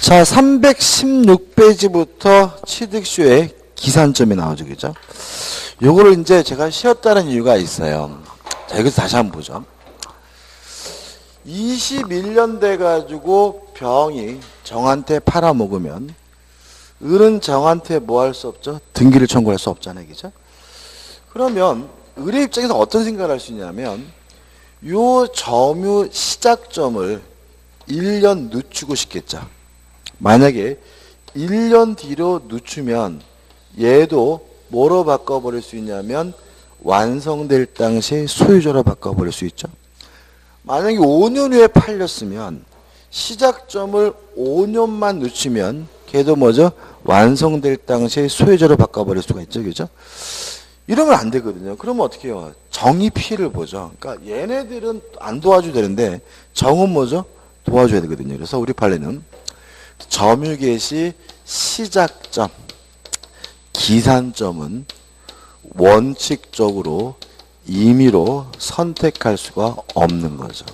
자, 316페이지부터 취득쇼의 기산점이 나오죠. 그죠? 요거를 이제 제가 쉬었다는 이유가 있어요. 자, 여기서 다시 한번 보죠. 21년 돼가지고 병이 정한테 팔아먹으면 을은 정한테 뭐 할 수 없죠? 등기를 청구할 수 없잖아요. 그죠? 그러면 을의 입장에서 어떤 생각을 할 수 있냐면 요 점유 시작점을 1년 늦추고 싶겠죠. 만약에 1년 뒤로 늦추면 얘도 뭐로 바꿔버릴 수 있냐면 완성될 당시 소유자로 바꿔버릴 수 있죠. 만약에 5년 후에 팔렸으면 시작점을 5년만 늦추면 걔도 뭐죠? 완성될 당시 소유자로 바꿔버릴 수가 있죠. 그죠? 이러면 안 되거든요. 그러면 어떻게 해요? 정의 피해를 보죠. 그러니까 얘네들은 안 도와줘야 되는데 정은 뭐죠? 도와줘야 되거든요. 그래서 우리 판례는 점유 개시 시작점, 기산점은 원칙적으로 임의로 선택할 수가 없는 거죠.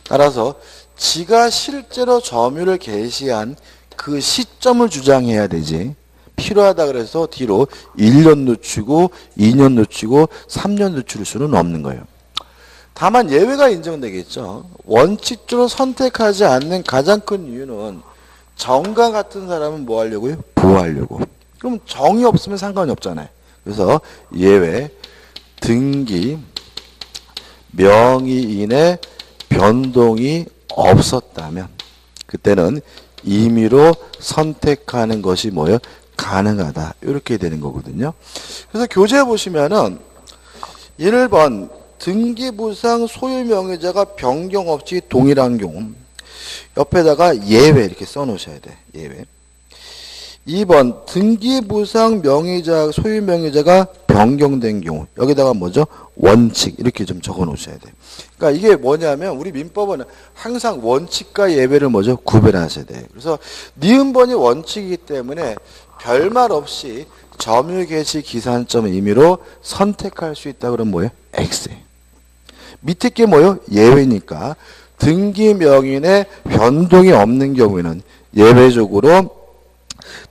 따라서 지가 실제로 점유를 개시한 그 시점을 주장해야 되지, 필요하다 그래서 뒤로 1년 늦추고 2년 늦추고 3년 늦출 수는 없는 거예요. 다만 예외가 인정되겠죠. 원칙적으로 선택하지 않는 가장 큰 이유는 정과 같은 사람은 뭐 하려고요? 보호하려고. 그럼 정이 없으면 상관이 없잖아요. 그래서 예외, 등기, 명의인의 변동이 없었다면 그때는 임의로 선택하는 것이 뭐예요? 가능하다. 이렇게 되는 거거든요. 그래서 교재 보시면은 1번 등기부상 소유명의자가 변경 없이 동일한 경우 옆에다가 예외 이렇게 써놓으셔야 돼. 예외. 2번 등기부상 명의자 소유명의자가 변경된 경우 여기다가 뭐죠? 원칙 이렇게 좀 적어 놓으셔야 돼. 그러니까 이게 뭐냐면 우리 민법은 항상 원칙과 예외를 뭐죠? 구별하셔야 돼. 그래서 니은번이 원칙이기 때문에 별말 없이 점유 개시 기산점 임의로 선택할 수 있다 그러면 뭐예요? X. 밑에 게 뭐예요? 예외니까 등기 명인의 변동이 없는 경우에는 예외적으로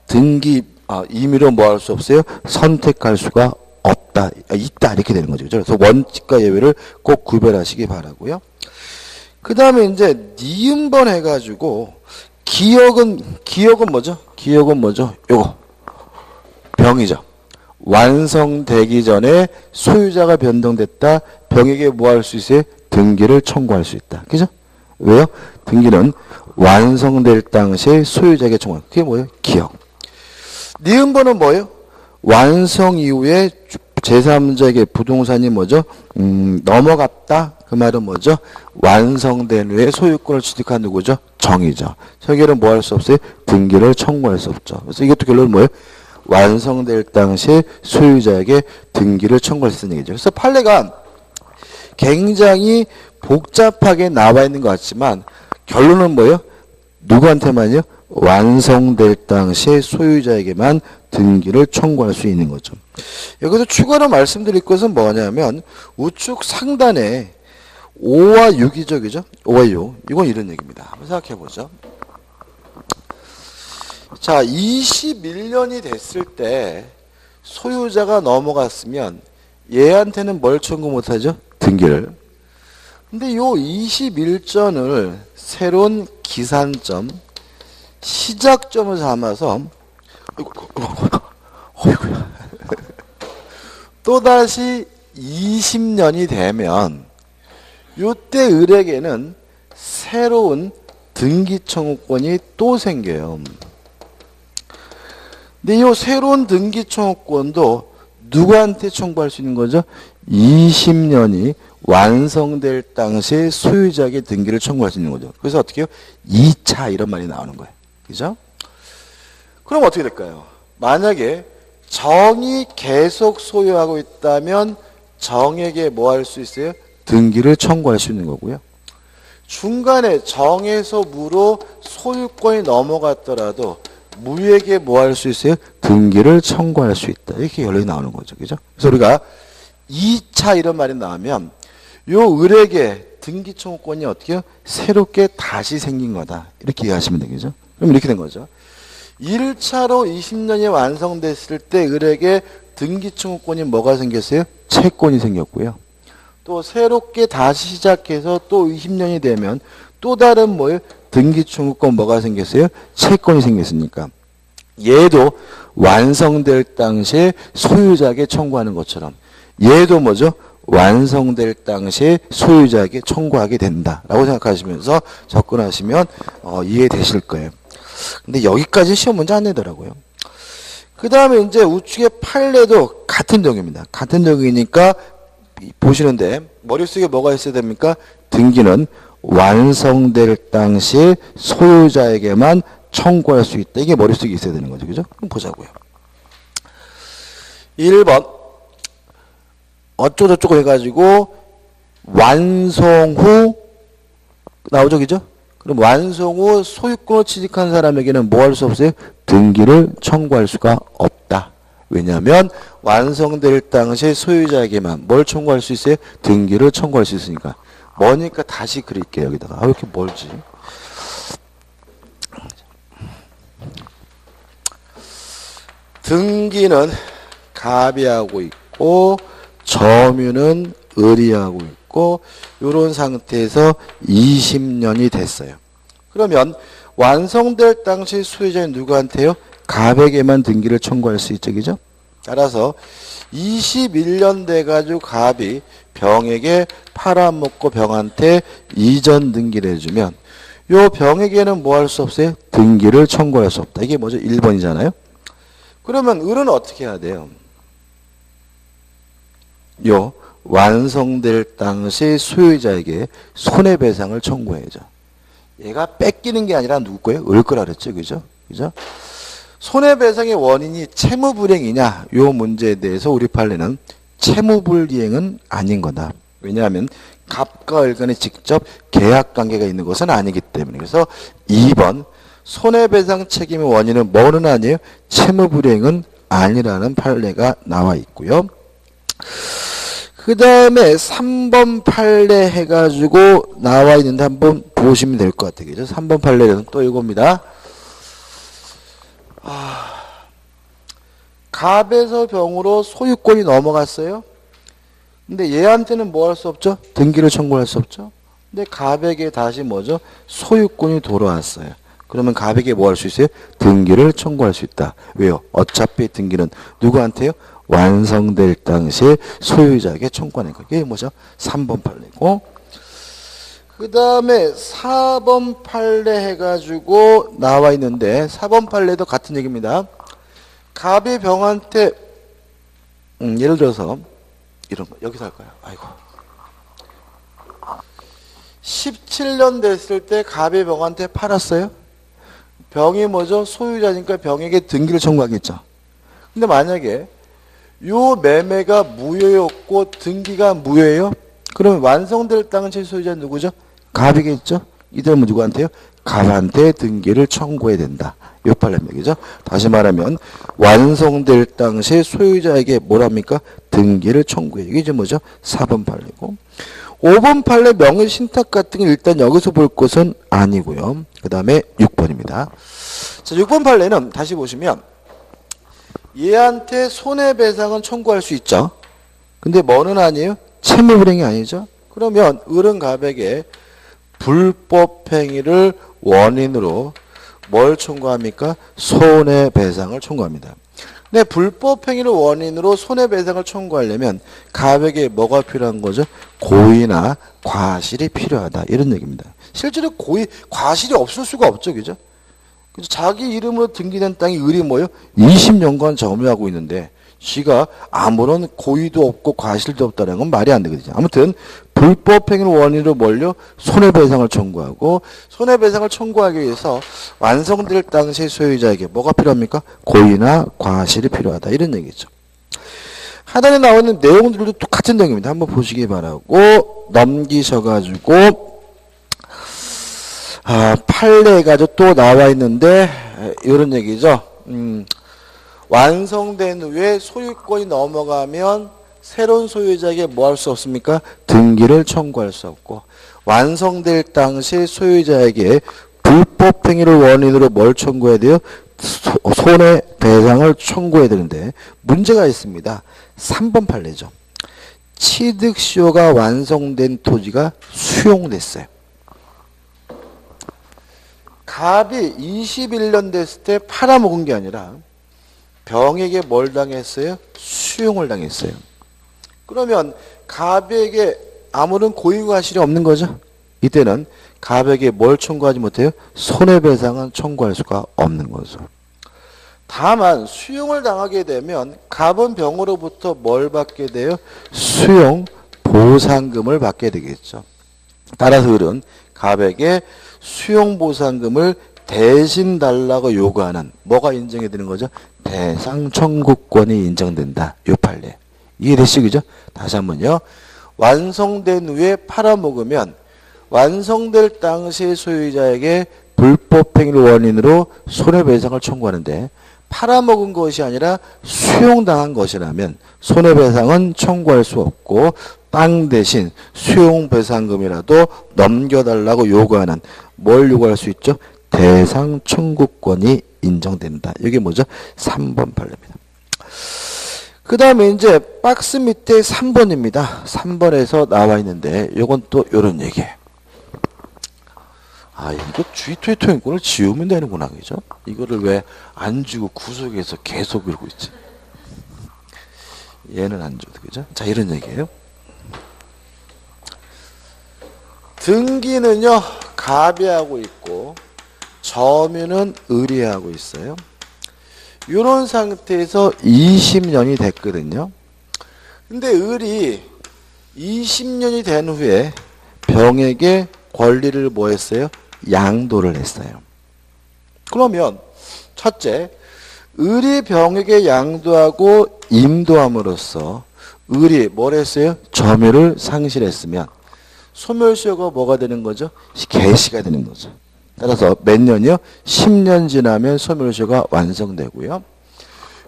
등기 임의로 뭐 할 수 없어요? 선택할 수가 없다, 있다 이렇게 되는 거죠. 그래서 원칙과 예외를 꼭 구별하시기 바라고요. 그 다음에 이제 니은번 해가지고 기억은 뭐죠? 기억은 뭐죠? 요거 병이죠. 완성되기 전에 소유자가 변동됐다. 병에게 뭐 할 수 있어요? 등기를 청구할 수 있다. 그죠? 왜요? 등기는 완성될 당시에 소유자에게 청구할. 그게 뭐예요? 기억. 니은번은 뭐예요? 완성 이후에 제3자에게 부동산이 뭐죠? 넘어갔다. 그 말은 뭐죠? 완성된 후에 소유권을 취득한 누구죠? 정이죠. 저기는 뭐 할 수 없어요? 등기를 청구할 수 없죠. 그래서 이것도 결론은 뭐예요? 완성될 당시에 소유자에게 등기를 청구할 수 있는 얘기죠. 그래서 판례가 굉장히 복잡하게 나와 있는 것 같지만 결론은 뭐예요? 누구한테만요? 완성될 당시에 소유자에게만 등기를 청구할 수 있는 거죠. 여기서 추가로 말씀드릴 것은 뭐냐면 우측 상단에 5와 6이죠. 그죠? 5와 6. 이건 이런 얘기입니다. 한번 생각해 보죠. 자, 21년이 됐을 때 소유자가 넘어갔으면 얘한테는 뭘 청구 못하죠? 등기를. 근데 요 21전을 새로운 기산점, 시작점을 삼아서 또다시 20년이 되면 요때 을에게는 새로운 등기 청구권이 또 생겨요. 근데 이 새로운 등기 청구권도 누구한테 청구할 수 있는 거죠? 20년이 완성될 당시에 소유자에게 등기를 청구할 수 있는 거죠. 그래서 어떻게 해요? 2차 이런 말이 나오는 거예요. 그죠? 그럼 어떻게 될까요? 만약에 정이 계속 소유하고 있다면 정에게 뭐 할 수 있어요? 등기를 청구할 수 있는 거고요. 중간에 정에서 무로 소유권이 넘어갔더라도 무에게 뭐 할 수 있어요? 등기를 청구할 수 있다. 이렇게 결론이 나오는 거죠. 그죠? 그래서 우리가 2차 이런 말이 나오면 요 을에게 등기 청구권이 어떻게 해요? 새롭게 다시 생긴 거다. 이렇게 이해하시면 되겠죠. 그럼 이렇게 된 거죠. 1차로 20년이 완성됐을 때 을에게 등기 청구권이 뭐가 생겼어요? 채권이 생겼고요. 또 새롭게 다시 시작해서 또 20년이 되면 또 다른 뭐예요? 등기 청구권 뭐가 생겼어요? 채권이 생겼으니까. 얘도 완성될 당시에 소유자에게 청구하는 것처럼 얘도 뭐죠? 완성될 당시에 소유자에게 청구하게 된다라고 생각하시면서 접근하시면 이해되실 거예요. 근데 여기까지 시험 문제 안 내더라고요. 그 다음에 이제 우측의 판례도 같은 적입니다. 같은 적이니까 보시는데 머릿속에 뭐가 있어야 됩니까? 등기는 완성될 당시에 소유자에게만 청구할 수 있다. 이게 머릿속에 있어야 되는 거죠. 그죠? 그럼 보자고요. 1번 어쩌고저쩌고 해가지고 완성 후 나오죠. 그죠? 그럼 완성 후 소유권을 취득한 사람에게는 뭐 할 수 없어요? 등기를 청구할 수가 없다. 왜냐하면 완성될 당시에 소유자에게만 뭘 청구할 수 있어요? 등기를 청구할 수 있으니까. 뭐니까 다시 그릴게요. 여기다가. 왜 이렇게 멀지? 등기는 갑이 하고 있고 점유는 을이 하고 있고 이런 상태에서 20년이 됐어요. 그러면 완성될 당시 소유자는 누구한테요? 갑에게만 등기를 청구할 수 있죠. 그죠? 따라서 21년 돼가지고 갑이 병에게 팔아먹고 병한테 이전 등기를 해주면 요 병에게는 뭐 할 수 없어요? 등기를 청구할 수 없다. 이게 뭐죠? 1번이잖아요. 그러면 을은 어떻게 해야 돼요? 요 완성될 당시 소유자에게 손해배상을 청구해야죠. 얘가 뺏기는 게 아니라 누구 거예요? 을 거라 그랬죠. 그죠? 그죠? 손해배상의 원인이 채무불이행이냐? 요 문제에 대해서 우리 판례는 채무불이행은 아닌 거다. 왜냐하면 갑과 을 간에 직접 계약관계가 있는 것은 아니기 때문에. 그래서 2번 손해배상 책임의 원인은 뭐는 아니에요? 채무불이행은 아니라는 판례가 나와 있고요. 그 다음에 3번 판례 해가지고 나와 있는데 한번 보시면 될 것 같아요. 그죠? 3번 판례는 또 이겁니다. 갑에서 병으로 소유권이 넘어갔어요. 근데 얘한테는 뭐 할 수 없죠? 등기를 청구할 수 없죠. 근데 갑에게 다시 뭐죠? 소유권이 돌아왔어요. 그러면 갑에게 뭐 할 수 있어요? 등기를 청구할 수 있다. 왜요? 어차피 등기는 누구한테요? 완성될 당시에 소유자에게 청구하는 거. 이게 뭐죠? 3번 판례고. 그 다음에 4번 판례 해가지고 나와 있는데 4번 판례도 같은 얘기입니다. 갑이 병한테 예를 들어서 이런 거 여기서 할까요? 아이고 17년 됐을 때 갑이 병한테 팔았어요. 병이 뭐죠? 소유자니까 병에게 등기를 청구하겠죠. 근데 만약에 요 매매가 무효였고 등기가 무효예요? 그러면 완성될 당시 소유자는 누구죠? 갑이겠죠? 이들은 누구한테요? 갑한테 등기를 청구해야 된다. 요 판례입니다. 다시 말하면 완성될 당시 소유자에게 뭐랍니까? 등기를 청구해요. 이게 이제 뭐죠? 4번 판례고. 5번 판례 명의신탁 같은 게 일단 여기서 볼 것은 아니고요. 그 다음에 6번입니다. 자, 6번 판례는 다시 보시면 얘한테 손해배상은 청구할 수 있죠. 근데 뭐는 아니에요? 채무불이행이 아니죠. 그러면 을은 갑에게 불법행위를 원인으로 뭘 청구합니까? 손해배상을 청구합니다. 근데 불법행위를 원인으로 손해배상을 청구하려면 갑에게 뭐가 필요한 거죠? 고의나 과실이 필요하다. 이런 얘기입니다. 실제로 과실이 없을 수가 없죠. 그죠? 자기 이름으로 등기된 땅이 을이 뭐예요? 20년간 점유하고 있는데 지가 아무런 고의도 없고 과실도 없다는 건 말이 안 되거든요. 아무튼 불법행위를 원인으로 뭘요? 손해배상을 청구하고 손해배상을 청구하기 위해서 완성될 당시 소유자에게 뭐가 필요합니까? 고의나 과실이 필요하다. 이런 얘기죠. 하단에 나오는 내용들도 똑같은 내용입니다. 한번 보시기 바라고 넘기셔가지고 판례가 또 나와 있는데 이런 얘기죠. 완성된 후에 소유권이 넘어가면 새로운 소유자에게 뭐 할 수 없습니까? 등기를 청구할 수 없고 완성될 당시 소유자에게 불법행위를 원인으로 뭘 청구해야 돼요? 손해배상을 청구해야 되는데 문제가 있습니다. 3번 판례죠. 취득시효가 완성된 토지가 수용됐어요. 갑이 21년 됐을 때 팔아먹은 게 아니라 병에게 뭘 당했어요? 수용을 당했어요. 그러면 갑에게 아무런 고의과실이 없는 거죠. 이때는 갑에게 뭘 청구하지 못해요? 손해배상은 청구할 수가 없는 거죠. 다만 수용을 당하게 되면 갑은 병으로부터 뭘 받게 돼요? 수용 보상금을 받게 되겠죠. 따라서 을은 갑에게 수용 보상금을 대신 달라고 요구하는 뭐가 인정이 되는 거죠? 배상 청구권이 인정된다. 요 판례. 이해되시죠? 그죠? 다시 한번요. 완성된 후에 팔아먹으면 완성될 당시 소유자에게 불법행위를 원인으로 손해배상을 청구하는데 팔아먹은 것이 아니라 수용당한 것이라면 손해배상은 청구할 수 없고 땅 대신 수용배상금이라도 넘겨달라고 요구하는 뭘 요구할 수 있죠? 대상 청구권이 인정된다. 이게 뭐죠? 3번 판례입니다. 그 다음에 이제 박스 밑에 3번입니다. 3번에서 나와 있는데 이건 또 이런 얘기예요. 아, 이거 주의토의토행권을 지우면 되는구나, 그죠? 이거를 왜 안 주고 구속해서 계속 읽고 있지? 얘는 안 줘도, 그죠? 자, 이런 얘기예요. 등기는요, 갑이 하고 있고, 점유는 을이 하고 있어요. 이런 상태에서 20년이 됐거든요. 근데 을이 20년이 된 후에 병에게 권리를 뭐 했어요? 양도를 했어요. 그러면 첫째, 을이 병에게 양도하고 임도함으로써 을이 뭘 했어요? 점유를 상실했으면 소멸시효가 뭐가 되는 거죠? 개시가 되는 거죠. 따라서 몇 년이요? 10년 지나면 소멸시효가 완성되고요.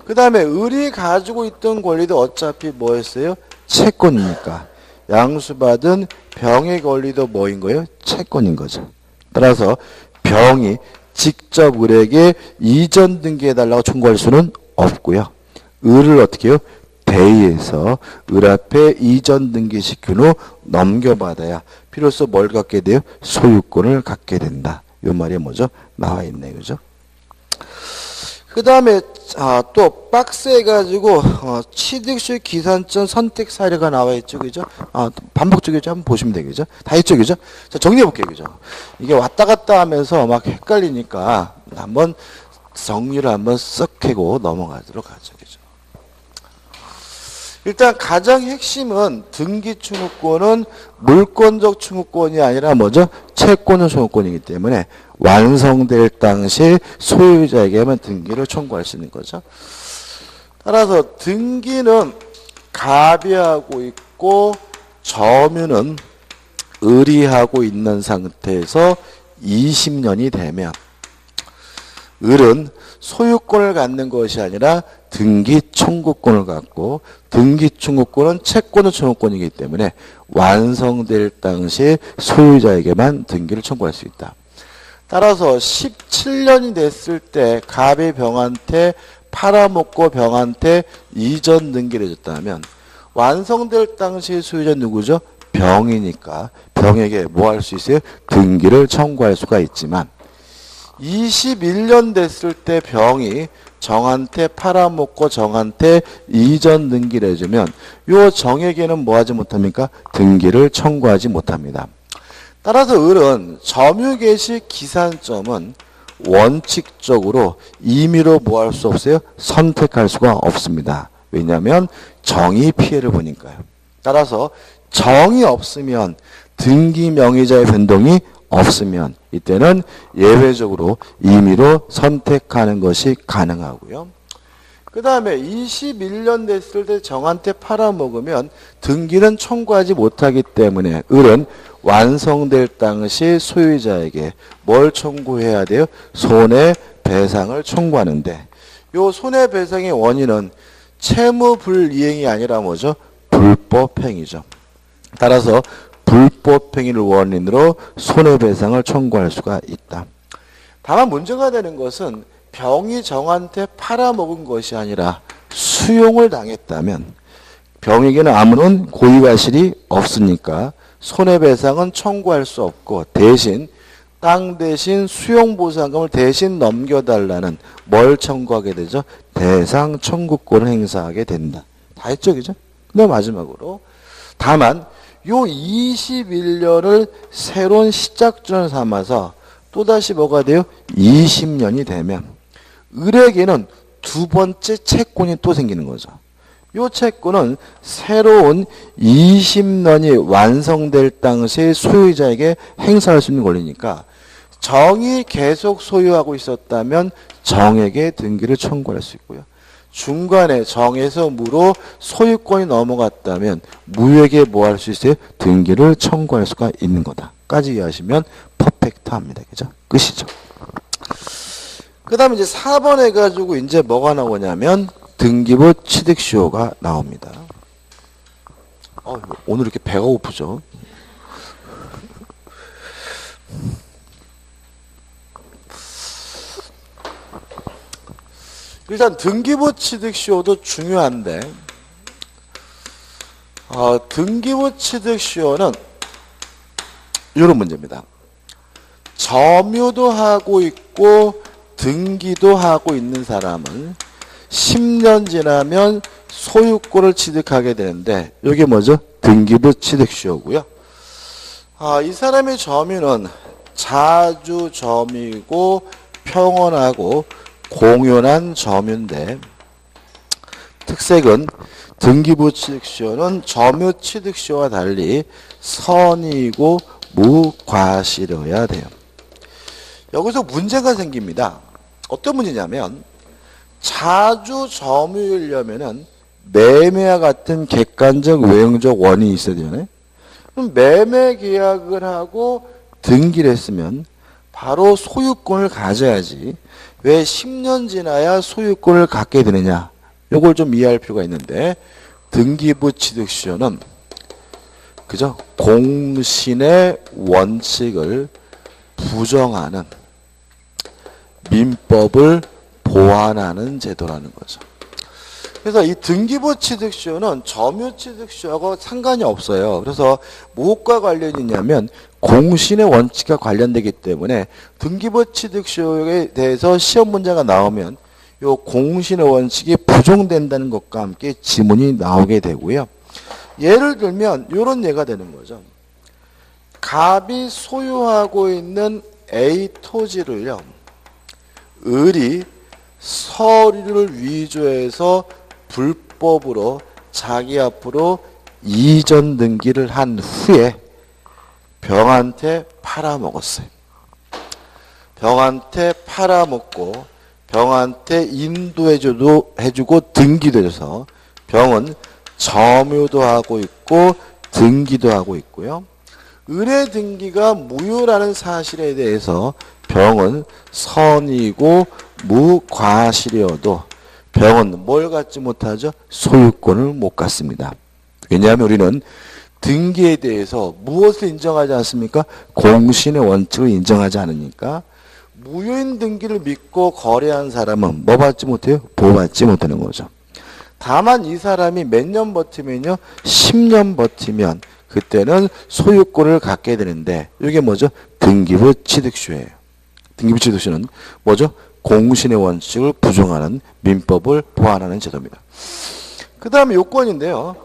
그 다음에 을이 가지고 있던 권리도 어차피 뭐 했어요? 채권이니까 양수받은 병의 권리도 뭐인 거예요? 채권인 거죠. 따라서 병이 직접 을에게 이전 등기해달라고 청구할 수는 없고요. 을을 어떻게 해요? 대의해서 을 앞에 이전 등기시킨 후 넘겨받아야 비로소 뭘 갖게 돼요? 소유권을 갖게 된다. 요 말이 뭐죠? 나와 있네, 그죠? 그 다음에 또 박스에 가지고 취득시 기산점 선택 사례가 나와 있죠, 그죠? 반복적이죠. 한번 보시면 되겠죠? 다 있죠, 그죠? 자, 정리해 볼게요, 그죠? 이게 왔다 갔다 하면서 막 헷갈리니까 한번 정리를 한번 쓱 하고 넘어가도록 하죠, 그죠? 일단 가장 핵심은 등기 충후권은 물권적 충후권이 아니라 뭐죠? 채권적 충후권이기 때문에 완성될 당시 소유자에게만 등기를 청구할 수 있는 거죠. 따라서 등기는 갑이 하고 있고 점유는 을이 하고 있는 상태에서 20년이 되면 을은 소유권을 갖는 것이 아니라 등기 청구권을 갖고 등기 청구권은 채권의 청구권이기 때문에 완성될 당시 소유자에게만 등기를 청구할 수 있다. 따라서 17년이 됐을 때 갑이 병한테 팔아먹고 병한테 이전 등기를 해줬다면 완성될 당시 소유자 누구죠? 병이니까 병에게 뭐 할 수 있어요? 등기를 청구할 수가 있지만 21년 됐을 때 병이 정한테 팔아먹고 정한테 이전 등기를 해주면 요 정에게는 뭐 하지 못합니까? 등기를 청구하지 못합니다. 따라서 을은 점유 개시 기산점은 원칙적으로 임의로 뭐 할 수 없어요? 선택할 수가 없습니다. 왜냐하면 정의 피해를 보니까요. 따라서 정이 없으면 등기 명의자의 변동이 없으면 이때는 예외적으로 임의로 선택하는 것이 가능하고요. 그 다음에 21년 됐을 때 정한테 팔아먹으면 등기는 청구하지 못하기 때문에 을은 완성될 당시 소유자에게 뭘 청구해야 돼요? 손해배상을 청구하는데 이 손해배상의 원인은 채무불이행이 아니라 뭐죠? 불법행위죠. 따라서 불법행위를 원인으로 손해배상을 청구할 수가 있다. 다만 문제가 되는 것은 병이 정한테 팔아먹은 것이 아니라 수용을 당했다면 병에게는 아무런 고의과실이 없으니까 손해배상은 청구할 수 없고 대신 땅 대신 수용보상금을 대신 넘겨달라는 뭘 청구하게 되죠? 대상 청구권을 행사하게 된다. 다 했죠, 그죠? 근데 마지막으로 다만 요 21년을 새로운 시작점을 삼아서 또다시 뭐가 돼요? 20년이 되면 을에게는 두 번째 채권이 또 생기는 거죠. 요 채권은 새로운 20년이 완성될 당시에 소유자에게 행사할 수 있는 권리니까 정이 계속 소유하고 있었다면 정에게 등기를 청구할 수 있고요. 중간에 정에서 무로 소유권이 넘어갔다면 무에게 뭐 할 수 있어요? 등기를 청구할 수가 있는 거다. 까지 이해하시면 퍼펙트합니다. 그죠? 끝이죠. 그 다음에 이제 4번 해가지고 이제 뭐가 나오냐면 등기부 취득시효가 나옵니다. 오늘 이렇게 배가 고프죠? 일단 등기부 취득시효도 중요한데 등기부 취득시효는 이런 문제입니다. 점유도 하고 있고 등기도 하고 있는 사람은 10년 지나면 소유권을 취득하게 되는데 이게 뭐죠? 등기부 취득시효고요. 이 사람의 점유는 자주 점유이고 평온하고 공연한 점유인데 특색은 등기부 취득시효는 점유 취득시효와 달리 선의이고 무과실이어야 돼요. 여기서 문제가 생깁니다. 어떤 문제냐면 자주 점유이려면은 매매와 같은 객관적 외형적 원인이 있어야 되잖아요. 그럼 매매 계약을 하고 등기를 했으면 바로 소유권을 가져야지 왜 10년 지나야 소유권을 갖게 되느냐. 이걸 좀 이해할 필요가 있는데 등기부 취득시효는 그죠? 공신의 원칙을 부정하는 민법을 보완하는 제도라는 거죠. 그래서 이 등기부 취득시효는 점유 취득시효하고 상관이 없어요. 그래서 무엇과 관련이 있냐면 공신의 원칙과 관련되기 때문에 등기부 취득시효에 대해서 시험 문제가 나오면 요 공신의 원칙이 부정된다는 것과 함께 지문이 나오게 되고요. 예를 들면 이런 예가 되는 거죠. 갑이 소유하고 있는 A 토지를요. 을이 서류를 위조해서 불법으로 자기 앞으로 이전 등기를 한 후에 병한테 팔아먹었어요. 병한테 팔아먹고 병한테 인도해주고 등기도 해줘서 병은 점유도 하고 있고 등기도 하고 있고요. 을의 등기가 무효라는 사실에 대해서 병은 선이고 무과실이어도 병은 뭘 갖지 못하죠? 소유권을 못 갖습니다. 왜냐하면 우리는 등기에 대해서 무엇을 인정하지 않습니까? 공신의 원칙을 인정하지 않으니까 무효인 등기를 믿고 거래한 사람은 뭐 받지 못해요? 보호받지 못하는 거죠. 다만 이 사람이 몇 년 버티면요? 10년 버티면 그때는 소유권을 갖게 되는데 이게 뭐죠? 등기부 취득시효예요. 등기부 취득시효는 뭐죠? 공신의 원칙을 부정하는 민법을 보완하는 제도입니다. 그 다음에 요건인데요.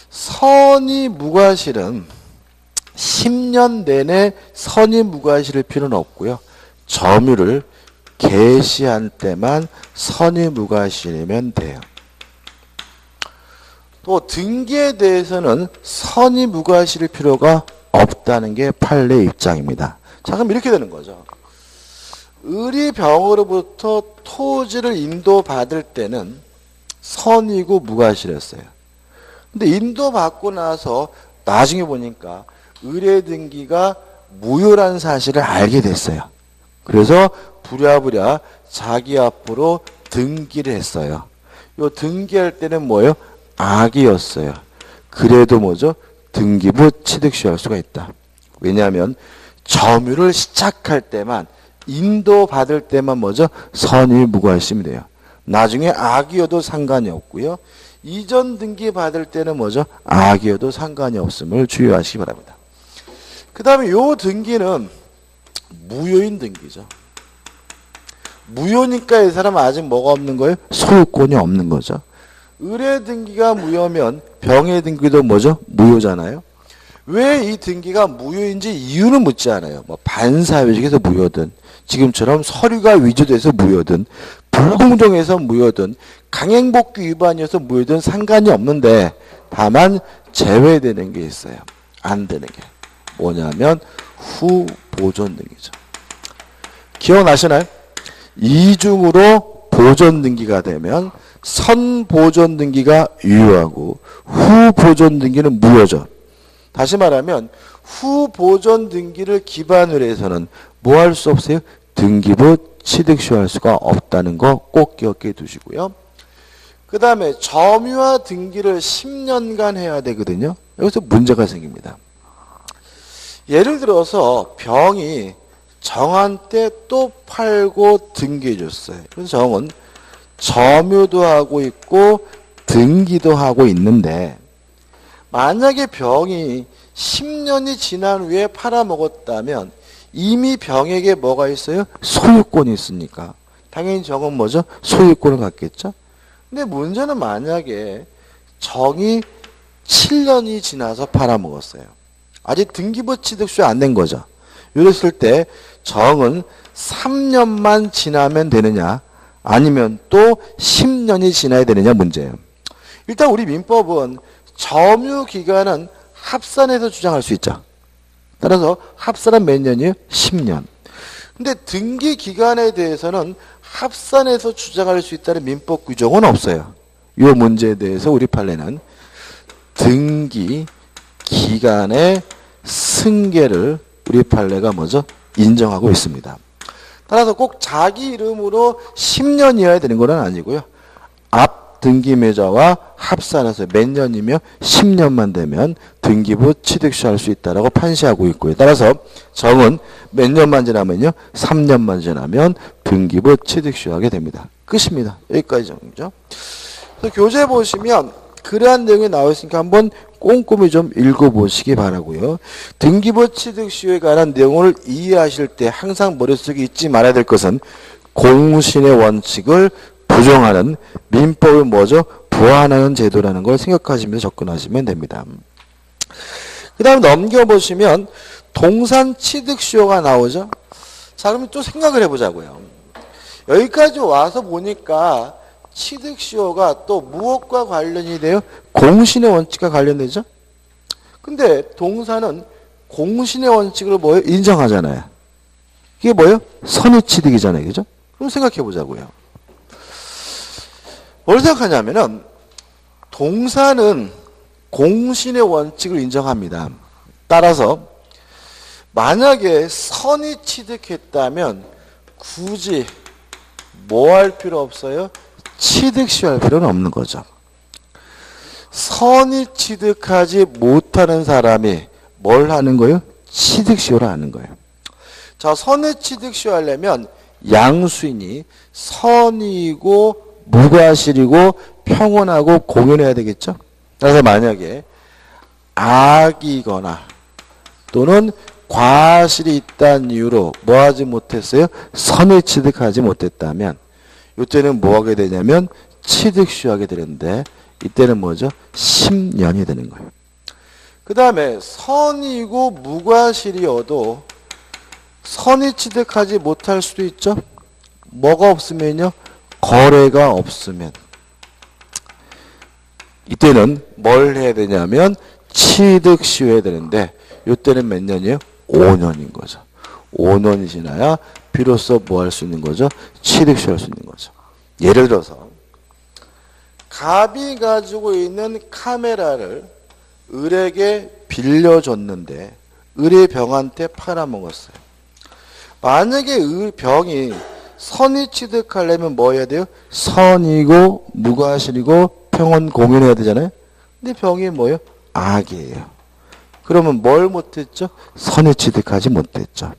선의 무과실은 10년 내내 선의 무과실일 필요는 없고요. 점유를 개시한 때만 선의 무과실이면 돼요. 또 등기에 대해서는 선의 무과실일 필요가 없다는 게 판례 입장입니다. 자, 그럼 이렇게 되는 거죠. 을이 병으로부터 토지를 인도받을 때는 선이고 무과실이었어요. 근데 인도받고 나서 나중에 보니까 을의 등기가 무효라는 사실을 알게 됐어요. 그래서 부랴부랴 자기 앞으로 등기를 했어요. 요 등기할 때는 뭐예요? 악이었어요. 그래도 뭐죠? 등기부 취득시효할 수가 있다. 왜냐하면 점유를 시작할 때만 인도받을 때만 뭐죠? 선의 무과심이 돼요. 나중에 악이어도 상관이 없고요. 이전 등기 받을 때는 뭐죠? 악이어도 상관이 없음을 주의하시기 바랍니다. 그 다음에 요 등기는 무효인 등기죠. 무효니까 이 사람은 아직 뭐가 없는 거예요? 소유권이 없는 거죠. 의뢰 등기가 무효면 병의 등기도 뭐죠? 무효잖아요. 왜 이 등기가 무효인지 이유는 묻지 않아요. 뭐 반사회적에서 무효든 지금처럼 서류가 위조돼서 무효든 불공정해서 무효든 강행복귀 위반이어서 무효든 상관이 없는데 다만 제외되는 게 있어요. 안 되는 게 뭐냐면 후보존 등기죠. 기억나시나요? 이중으로 보존 등기가 되면 선보존 등기가 유효하고 후보존 등기는 무효죠. 다시 말하면 후보존 등기를 기반으로 해서는 뭐 할 수 없어요? 등기부 취득시효할 수가 없다는 거 꼭 기억해 두시고요. 그 다음에 점유와 등기를 10년간 해야 되거든요. 여기서 문제가 생깁니다. 예를 들어서 병이 정한테 또 팔고 등기해 줬어요. 그래서 정은 점유도 하고 있고 등기도 하고 있는데 만약에 병이 10년이 지난 후에 팔아먹었다면 이미 병에게 뭐가 있어요? 소유권이 있으니까 당연히 정은 뭐죠? 소유권을 갖겠죠. 근데 문제는 만약에 정이 7년이 지나서 팔아먹었어요. 아직 등기부 취득시효 안 된 거죠. 이랬을 때 정은 3년만 지나면 되느냐 아니면 또 10년이 지나야 되느냐 문제예요. 일단 우리 민법은 점유 기간은 합산해서 주장할 수 있죠. 따라서 합산은 몇 년이에요? 10년. 근데 등기 기간에 대해서는 합산해서 주장할 수 있다는 민법 규정은 없어요. 이 문제에 대해서 우리 판례는 등기 기간의 승계를 우리 판례가 뭐죠? 인정하고 있습니다. 따라서 꼭 자기 이름으로 10년이어야 되는 건 아니고요. 앞 등기매자와 합산해서 몇 년이며 10년만 되면 등기부 취득시효할 수 있다라고 판시하고 있고요. 따라서 정은 몇 년만 지나면요? 3년만 지나면 등기부 취득시효하게 됩니다. 끝입니다. 여기까지 정리죠. 그래서 교재 보시면 그러한 내용이 나와 있으니까 한번 꼼꼼히 좀 읽어보시기 바라고요. 등기부 취득시효에 관한 내용을 이해하실 때 항상 머릿속에 잊지 말아야 될 것은 공신의 원칙을 부정하는 민법을 뭐죠? 보완하는 제도라는 걸 생각하시면서 접근하시면 됩니다. 그 다음 넘겨보시면 동산 취득시효가 나오죠? 자, 그러면 또 생각을 해보자고요. 여기까지 와서 보니까 취득시효가 또 무엇과 관련이 돼요? 공신의 원칙과 관련되죠? 근데 동산은 공신의 원칙을 뭐예요? 인정하잖아요. 이게 뭐예요? 선의취득이잖아요. 그죠? 그럼 생각해 보자고요. 뭘 생각하냐면은 동산은 공신의 원칙을 인정합니다. 따라서 만약에 선의취득했다면 굳이 뭐 할 필요 없어요? 취득시효할 필요는 없는 거죠. 선의취득하지 못하는 사람이 뭘 하는 거예요? 취득시효를 하는 거예요. 자, 선의취득시효 하려면 양수인이 선의이고 무과실이고 평온하고 공연해야 되겠죠. 그래서 만약에 악이거나 또는 과실이 있다는 이유로 뭐 하지 못했어요? 선의취득하지 못했다면 이때는 뭐 하게 되냐면 취득시효하게 되는데 이때는 뭐죠? 10년이 되는 거예요. 그 다음에 선의고 무과실이어도 선의취득하지 못할 수도 있죠. 뭐가 없으면요? 거래가 없으면 이때는 뭘 해야 되냐면 취득시효해야 되는데 이때는 몇 년이에요? 5년인 거죠. 5년이 지나야 비로소 뭐 할 수 있는 거죠? 취득시효할 수 있는 거죠. 예를 들어서 갑이 가지고 있는 카메라를 을에게 빌려줬는데 을이 병한테 팔아먹었어요. 만약에 병이 선의취득하려면 뭐 해야 돼요? 선이고 무과실이고 평온 공연해야 되잖아요. 근데 병이 뭐예요? 악이에요. 그러면 뭘 못했죠? 선의 취득하지 못했죠.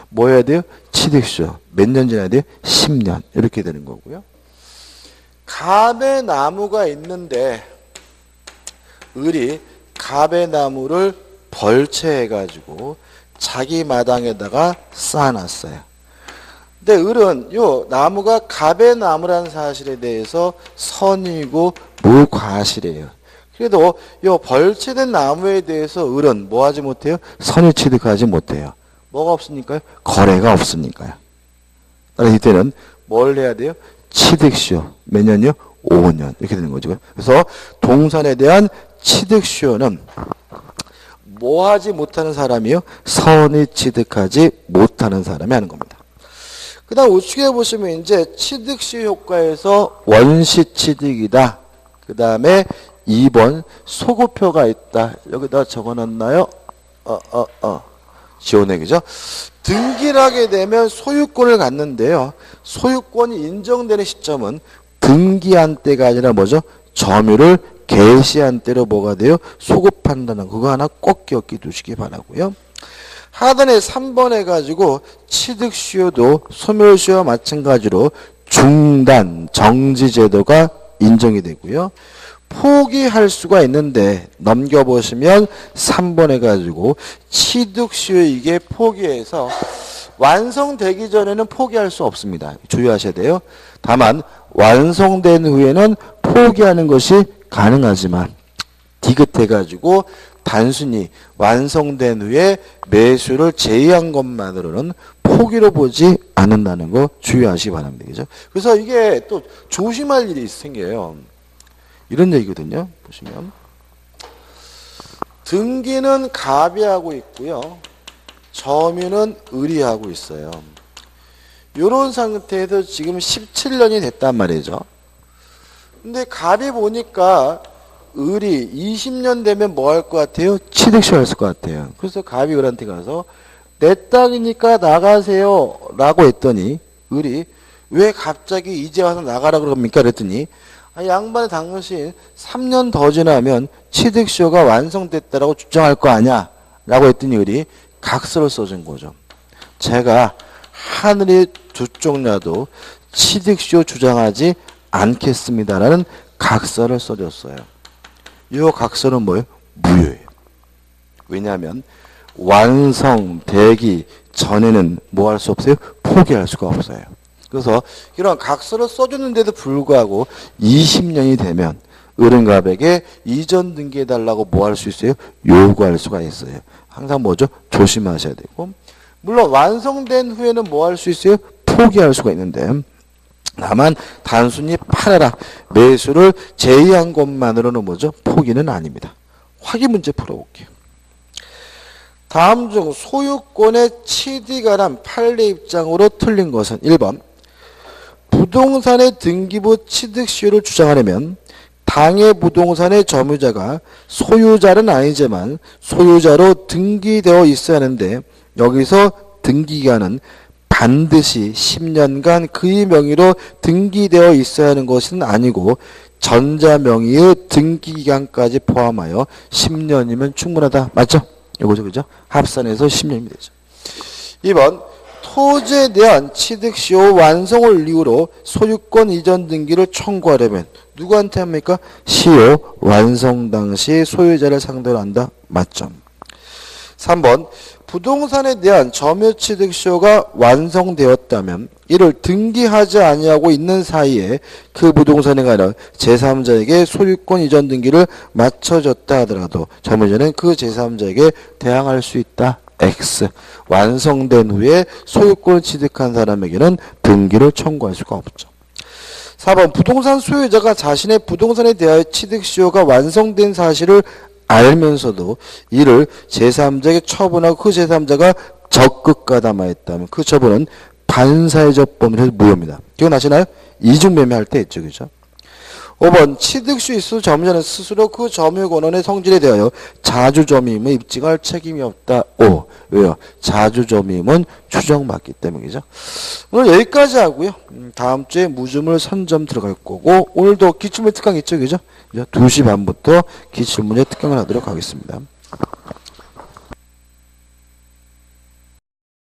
뭐 해야 돼요? 취득시효. 몇 년 지나야 돼요? 10년. 이렇게 되는 거고요. 갑의 나무가 있는데 을이 갑의 나무를 벌채해가지고 자기 마당에다가 쌓아놨어요. 근데 을은 요 나무가 갑의 나무라는 사실에 대해서 선이고 무과실이에요. 그래도 요 벌채된 나무에 대해서 을은 뭐 하지 못해요? 선의 취득하지 못해요. 뭐가 없으니까요? 거래가 없으니까요. 따라서 이때는 뭘 해야 돼요? 취득시효. 몇 년이요? 5년. 이렇게 되는 거죠. 그래서 동산에 대한 취득시효는 뭐 하지 못하는 사람이요? 선의 취득하지 못하는 사람이 하는 겁니다. 그 다음 우측에 보시면 이제 취득시효 효과에서 원시 취득이다. 그 다음에 2번 소급표가 있다. 여기다 적어놨나요? 지원해, 그죠? 등기를 하게 되면 소유권을 갖는데요. 소유권이 인정되는 시점은 등기한 때가 아니라 뭐죠? 점유를 개시한 때로 뭐가 돼요? 소급한다는 그거 하나 꼭 기억해 두시기 바라고요. 하단에 3번 해가지고 취득시효도 소멸시효와 마찬가지로 중단, 정지 제도가 인정이 되고요. 포기할 수가 있는데 넘겨보시면 3번 해가지고 취득시효 이게 포기해서 완성되기 전에는 포기할 수 없습니다. 주의하셔야 돼요. 다만 완성된 후에는 포기하는 것이 가능하지만 디귿해가지고 단순히 완성된 후에 매수를 제의한 것만으로는 포기로 보지 않는다는 거 주의하시기 바랍니다. 그죠? 그래서 이게 또 조심할 일이 생겨요. 이런 얘기거든요. 보시면 등기는 갑이 하고 있고요. 점유는 을이 하고 있어요. 이런 상태에서 지금 17년이 됐단 말이죠. 근데 갑이 보니까 을이 20년 되면 뭐 할 것 같아요? 취득시효 할 것 같아요. 그래서 갑이 을한테 가서 내 땅이니까 나가세요 라고 했더니 을이 왜 갑자기 이제 와서 나가라 그럽니까? 그랬더니 양반이 당신 3년 더 지나면 취득시효가 완성됐다라고 주장할 거 아니야 라고 했더니 을이 각서를 써준 거죠. 제가 하늘이 두 쪽 나도 취득시효 주장하지 않겠습니다라는 각서를 써줬어요. 이 각서는 뭐예요? 무효예요. 왜냐하면 완성되기 전에는 뭐 할 수 없어요? 포기할 수가 없어요. 그래서 이런 각서를 써주는데도 불구하고 20년이 되면 을은갑에게 이전 등기해달라고 뭐 할 수 있어요? 요구할 수가 있어요. 항상 뭐죠? 조심하셔야 되고 물론 완성된 후에는 뭐 할 수 있어요? 포기할 수가 있는데 다만 단순히 팔아라 매수를 제의한 것만으로는 뭐죠? 포기는 아닙니다. 확인 문제 풀어볼게요. 다음 중 소유권의 취득하란 판례 입장으로 틀린 것은 1번 부동산의 등기부 취득시효를 주장하려면 당해 부동산의 점유자가 소유자는 아니지만 소유자로 등기되어 있어야 하는데 여기서 등기기간은 반드시 10년간 그의 명의로 등기되어 있어야 하는 것은 아니고 전자 명의의 등기기간까지 포함하여 10년이면 충분하다. 맞죠? 이거죠, 그죠? 합산해서 10년이 되죠. 2번 토지에 대한 취득시효 완성을 이유로 소유권 이전 등기를 청구하려면 누구한테 합니까? 시효 완성 당시 소유자를 상대로 한다. 맞죠? 3번 부동산에 대한 점유취득시효가 완성되었다면 이를 등기하지 아니하고 있는 사이에 그 부동산에 관한 제3자에게 소유권 이전 등기를 마쳐줬다 하더라도 점유자는 그 제3자에게 대항할 수 있다. X. 완성된 후에 소유권을 취득한 사람에게는 등기를 청구할 수가 없죠. 4번 부동산 소유자가 자신의 부동산에 대하여 취득시효가 완성된 사실을 알면서도 이를 제3자에게 처분하고 그 제3자가 적극 가담하였다면 그 처분은 반사회적 범죄에서 무효입니다. 기억나시나요? 이중매매할 때 했죠. 그죠? 5번 취득시효 있어 점유자는 스스로 그 점유 권한의 성질에 대하여 자주점유임을 입증할 책임이 없다. 5. 왜요? 자주점유임은 추정받기 때문이죠. 오늘 여기까지 하고요. 다음 주에 무주물 선점 들어갈 거고 오늘도 기출문제 특강 있죠. 그죠? 2시 반부터 기출문제 특강을 하도록 하겠습니다.